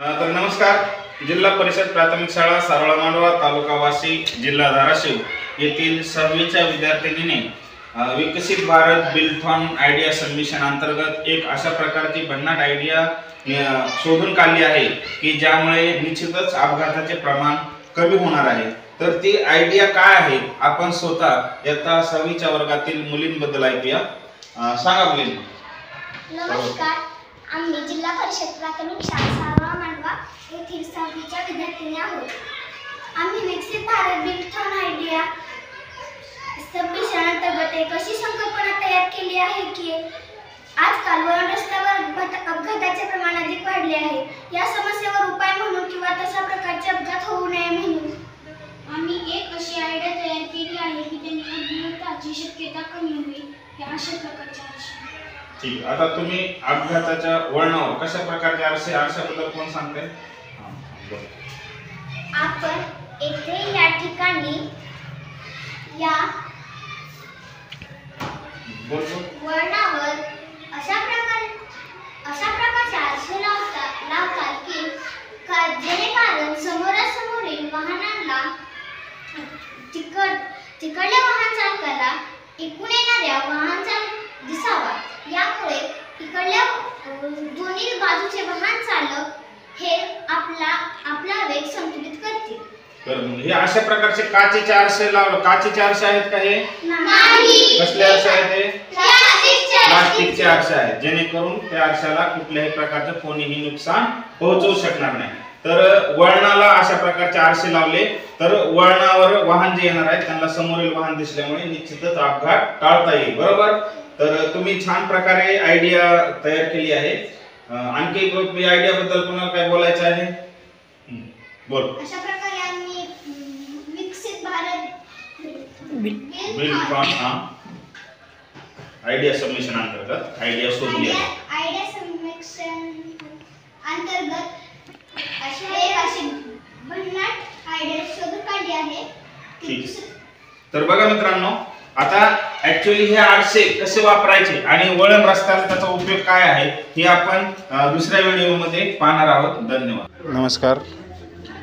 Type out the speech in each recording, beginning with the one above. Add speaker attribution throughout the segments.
Speaker 1: तर नमस्कार. जिल्हा परिषद प्राथमिक शाळा सारोळा मांडवा, तालुका वाशी, जिल्हा धाराशिव येथील 6वीच्या विद्यार्थिनीने विकसित भारत बिल्डथॉन आयडिया सबमिशन अंतर्गत एक अशा प्रकारची भन्नाट आयडिया शोधून काढली आहे की ज्यामुळे निश्चितच अपघाताचे प्रमाण कमी होणार आहे. तर ती आयडिया काय आहे आपण स्वतः इयत्ता 6वीच्या वर्गातील मुलींबद्दल ऐकूया. सांगा मुलींना.
Speaker 2: नमस्कार. आम्ही जिल्हा परिषद प्राथमिक शाळा सारोळा मांडवा येथील 6वीच्या विद्यार्थिनी आहोत. आम्ही विकसित भारत बिल्डथॉन आयडिया सबमिशन अंतर्गत एक अशी संकल्पना तयार केली आहे की आजकाल वळण रस्त्यावर अपघाताचे प्रमाण अधिक वाढले आहे. या समस्येवर उपाय म्हणून किंवा तशा प्रकारचे अपघात होऊ नये म्हणून आम्ही एक अशी आयडिया तयार केली आहे की त्याने अपघाताची शक्यता कमी होईल. हे अशा प्रकारचे आरसे.
Speaker 1: ठीक. आता तुम्ही अपघाताच्या वळणावर कशा प्रकारचे आरशाबद्दल कोण सांगते?
Speaker 2: आपण येथे या ठिकाणी या वळणावर अशा प्रकारचे आरसे लावतात की जेणेकरून समोरासमोरील वाहनांना तिकडल्या वाहन चालकाला एकूण येणाऱ्या वाहन चालक दिसावा. यामुळे इकडल्या दोन्ही बाजूचे वाहन चालक हे आपला वेग संतुलित करतील.
Speaker 1: हे अशा प्रकारचे काचेचे आरसे लावले. काचेचे आरसे आहेत का हे?
Speaker 2: नाही.
Speaker 1: कसले आरसे आहेत हे? प्लास्टिकचे आरसे आहेत, जेणेकरून त्या आरशाला कुठल्याही प्रकारचे कोणीही नुकसान पोहोचवू शकणार नाही. तर वळणाला अशा प्रकारचे आरसे लावले तर वळणावर वाहन जे येणार आहे त्यांना समोरील वाहन दिसल्यामुळे निश्चितच अपघात टाळता येईल. बरोबर. तर तुम्ही छान प्रकारे आयडिया तयार केली आहे. आणखी आयडिया बद्दल कोणाला काय बोलायचं आहे? बोल.
Speaker 2: अशा प्रकारे आम्ही विकसित भारत
Speaker 1: बिल्डथॉन आयडिया सबमिशन अंतर्गत आयडिया शोधली आहे.
Speaker 2: आयडिया सबमिशन अंतर्गत अशी भन्नाट आयडिया शोधून काढली आहे.
Speaker 1: ठीक. तर बघा मित्रांनो, आता ऍक्च्युअली हे आरसे कसे वापरायचे आणि वळण रस्त्याला त्याचा उपयोग काय आहे हे आपण दुसऱ्या व्हिडिओमध्ये पाहणार आहोत. धन्यवाद.
Speaker 3: नमस्कार.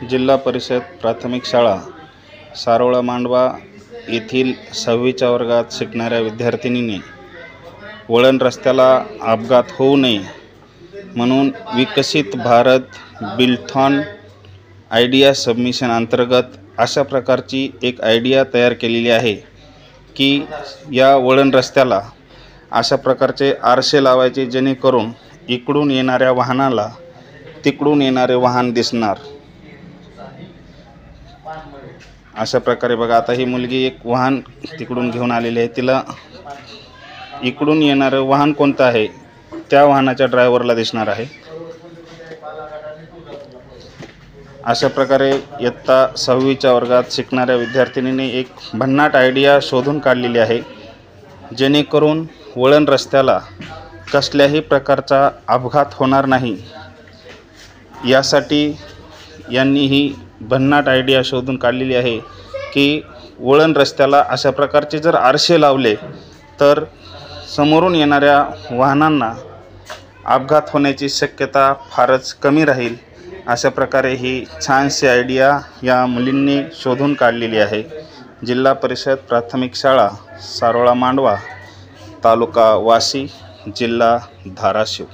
Speaker 3: जिल्हा परिषद प्राथमिक शाळा सारोळा मांडवा येथील 6वीच्या वर्गात शिकणाऱ्या विद्यार्थिनीने वळण रस्त्याला अपघात होऊ नये म्हणून विकसित भारत बिल्डथॉन आयडिया सबमिशन अंतर्गत अशा प्रकारची एक आयडिया तयार केलेली आहे की या वळण रस्त्याला अशा प्रकारचे आरसे लावायचे जेणेकरून इकडून येणाऱ्या वाहनाला तिकडून येणारे वाहन दिसणार. अशा प्रकारे बघा, आता ही मुलगी एक वाहन तिकडून घेऊन आलेली आहे. तिला इकडून येणारं वाहन कोणतं आहे त्या वाहनाच्या ड्रायव्हरला दिसणार आहे. अशा प्रकारे इयत्ता 6वीच्या वर्गात शिकणाऱ्या विद्यार्थिनीने एक भन्नाट आयडिया शोधून काढलेली आहे जेणेकरून वळण रस्त्याला कसल्याही प्रकारचा अपघात होणार नाही. यासाठी यांनी ही भन्नाट आयडिया शोधून काढलेली आहे की वळण रस्त्याला अशा प्रकारचे जर आरसे लावले तर समोरून येणाऱ्या वाहनांना अपघात होण्याची शक्यता फारच कमी राहील. अशा प्रकारे ही छानशी आयडिया या मुलींनी शोधून काढलेली आहे. जिल्हा परिषद प्राथमिक शाळा सारोळा मांडवा, तालुका वाशी, जिल्हा धाराशिव.